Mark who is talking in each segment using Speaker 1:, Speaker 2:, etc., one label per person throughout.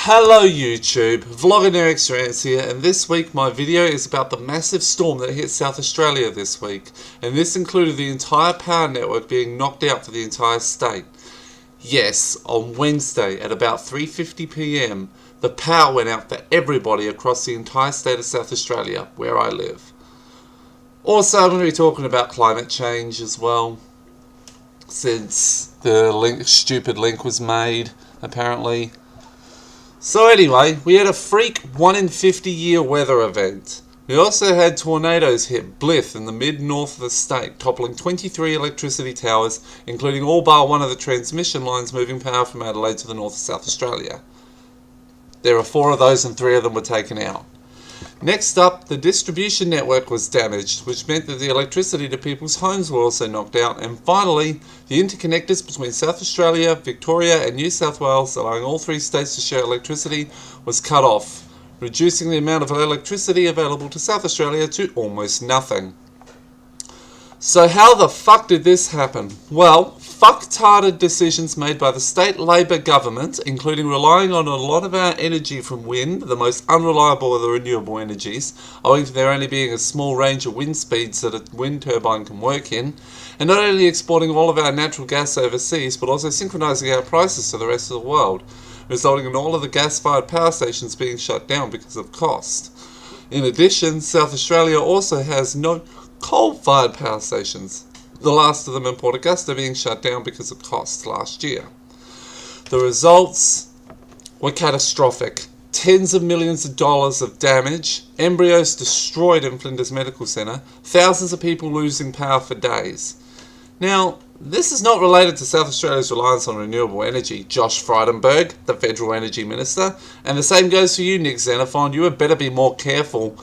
Speaker 1: Hello YouTube, Vlogger Rant here, and this week my video is about the massive storm that hit South Australia this week, and this included the entire power network being knocked out for the entire state. Yes, on Wednesday at about 3:50 PM, the power went out for everybody across the entire state of South Australia, where I live. Also, I'm going to be talking about climate change as well, since the stupid link was made, apparently. So anyway, we had a freak 1 in 50 year weather event. We also had tornadoes hit Blyth in the mid-north of the state, toppling 23 electricity towers, including all bar one of the transmission lines moving power from Adelaide to the north of South Australia. There were 4 of those and 3 of them were taken out. Next up, the distribution network was damaged, which meant that the electricity to people's homes were also knocked out. And finally, the interconnectors between South Australia, Victoria and New South Wales, allowing all 3 states to share electricity, was cut off, reducing the amount of electricity available to South Australia to almost nothing. So how the fuck did this happen? Well, fucktarded decisions made by the state Labor government, including relying on a lot of our energy from wind, the most unreliable of the renewable energies, owing to there only being a small range of wind speeds that a wind turbine can work in, and not only exporting all of our natural gas overseas, but also synchronising our prices to the rest of the world, resulting in all of the gas-fired power stations being shut down because of cost. In addition, South Australia also has no coal-fired power stations, the last of them in Port Augusta being shut down because of costs last year. The results were catastrophic. Tens of millions of dollars of damage, embryos destroyed in Flinders Medical Centre, thousands of people losing power for days. Now, this is not related to South Australia's reliance on renewable energy, Josh Frydenberg, the Federal Energy Minister, and the same goes for you, Nick Xenophon. You had better be more careful,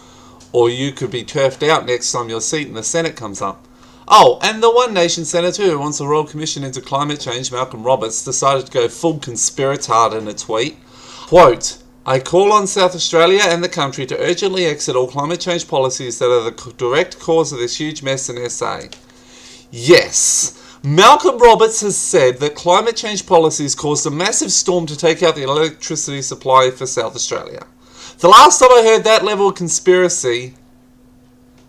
Speaker 1: or you could be turfed out next time your seat in the Senate comes up. Oh, and the One Nation Senator who wants a Royal Commission into climate change, Malcolm Roberts, decided to go full conspiratard in a tweet. Quote, "I call on South Australia and the country to urgently exit all climate change policies that are the direct cause of this huge mess in SA." Yes, Malcolm Roberts has said that climate change policies caused a massive storm to take out the electricity supply for South Australia. The last time I heard that level of conspiracy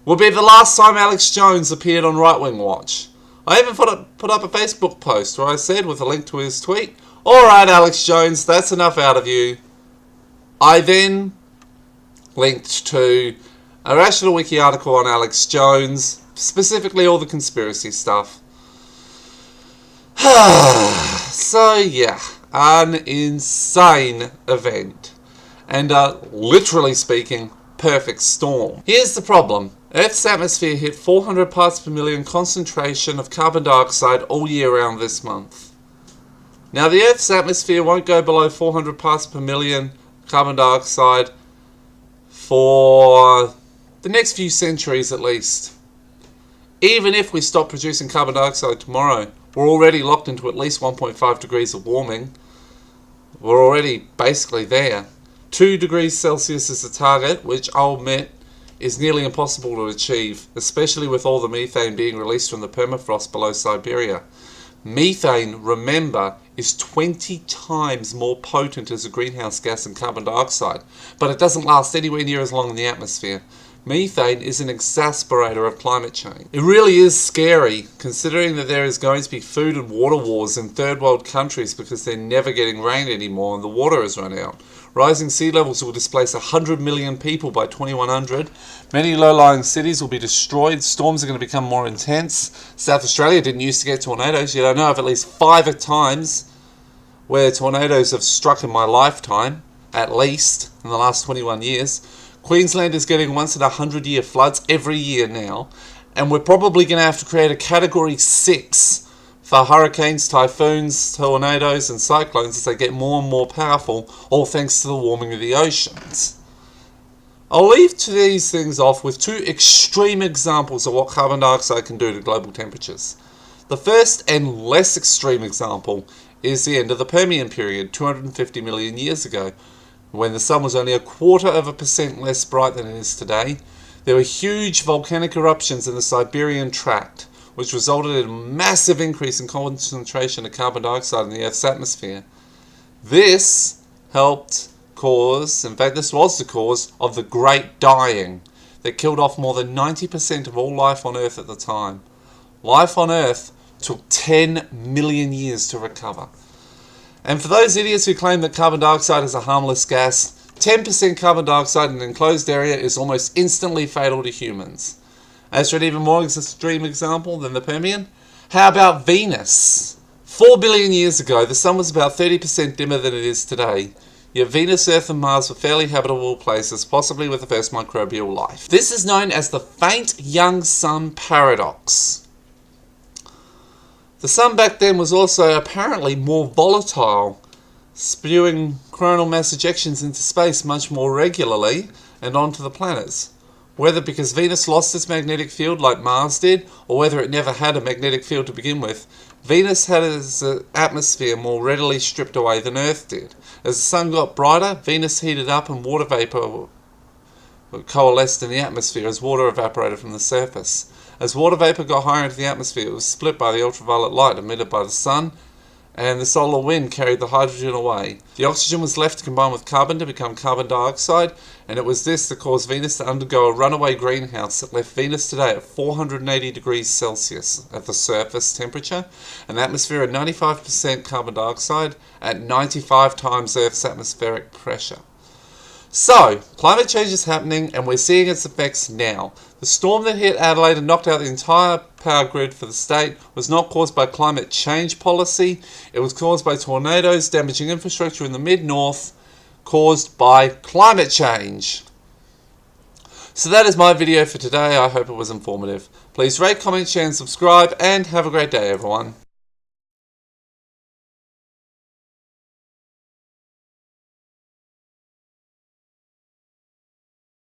Speaker 1: would be the last time Alex Jones appeared on Right Wing Watch. I even put up a Facebook post where I said, with a link to his tweet, "Alright Alex Jones, that's enough out of you." I then linked to a Rational Wiki article on Alex Jones, specifically all the conspiracy stuff. So yeah, an insane event. And literally speaking, perfect storm. Here's the problem. Earth's atmosphere hit 400 parts per million concentration of carbon dioxide all year round this month. Now the Earth's atmosphere won't go below 400 parts per million carbon dioxide for the next few centuries at least. Even if we stop producing carbon dioxide tomorrow, we're already locked into at least 1.5 degrees of warming. We're already basically there. 2 degrees Celsius is the target, which I'll admit is nearly impossible to achieve, especially with all the methane being released from the permafrost below Siberia. Methane, remember, is 20 times more potent as a greenhouse gas than carbon dioxide, but it doesn't last anywhere near as long in the atmosphere. Methane is an exacerbator of climate change. It really is scary, considering that there is going to be food and water wars in third world countries because they're never getting rain anymore and the water has run out. Rising sea levels will displace 100 million people by 2100. Many low-lying cities will be destroyed. Storms are going to become more intense. South Australia didn't used to get tornadoes, yet I know of at least 5 times where tornadoes have struck in my lifetime, at least, in the last 21 years. Queensland is getting once in 100-year floods every year now, and we're probably going to have to create a Category 6 for hurricanes, typhoons, tornadoes and cyclones as they get more and more powerful, all thanks to the warming of the oceans. I'll leave these things off with 2 extreme examples of what carbon dioxide can do to global temperatures. The first and less extreme example is the end of the Permian period 250 million years ago, when the sun was only 0.25% less bright than it is today. There were huge volcanic eruptions in the Siberian tract, which resulted in a massive increase in concentration of carbon dioxide in the Earth's atmosphere. This helped cause, in fact this was the cause, of the Great Dying that killed off more than 90% of all life on Earth at the time. Life on Earth took 10 million years to recover. And for those idiots who claim that carbon dioxide is a harmless gas, 10% carbon dioxide in an enclosed area is almost instantly fatal to humans. As for an even more extreme example than the Permian, how about Venus? 4 billion years ago, the Sun was about 30% dimmer than it is today. Yet Venus, Earth and Mars were fairly habitable places, possibly with the first microbial life. This is known as the faint young sun paradox. The Sun back then was also apparently more volatile, spewing coronal mass ejections into space much more regularly and onto the planets. Whether because Venus lost its magnetic field like Mars did, or whether it never had a magnetic field to begin with, Venus had its atmosphere more readily stripped away than Earth did. As the Sun got brighter, Venus heated up and water vapor coalesced in the atmosphere as water evaporated from the surface. As water vapor got higher into the atmosphere, it was split by the ultraviolet light emitted by the Sun, and the solar wind carried the hydrogen away. The oxygen was left to combine with carbon to become carbon dioxide, and it was this that caused Venus to undergo a runaway greenhouse that left Venus today at 480 degrees Celsius at the surface temperature, an atmosphere of 95% carbon dioxide at 95 times Earth's atmospheric pressure. So, climate change is happening and we're seeing its effects now. The storm that hit Adelaide and knocked out the entire power grid for the state was not caused by climate change policy. It was caused by tornadoes damaging infrastructure in the mid-north, caused by climate change. So that is my video for today. I hope it was informative. Please rate, comment, share and subscribe, and have a great day everyone.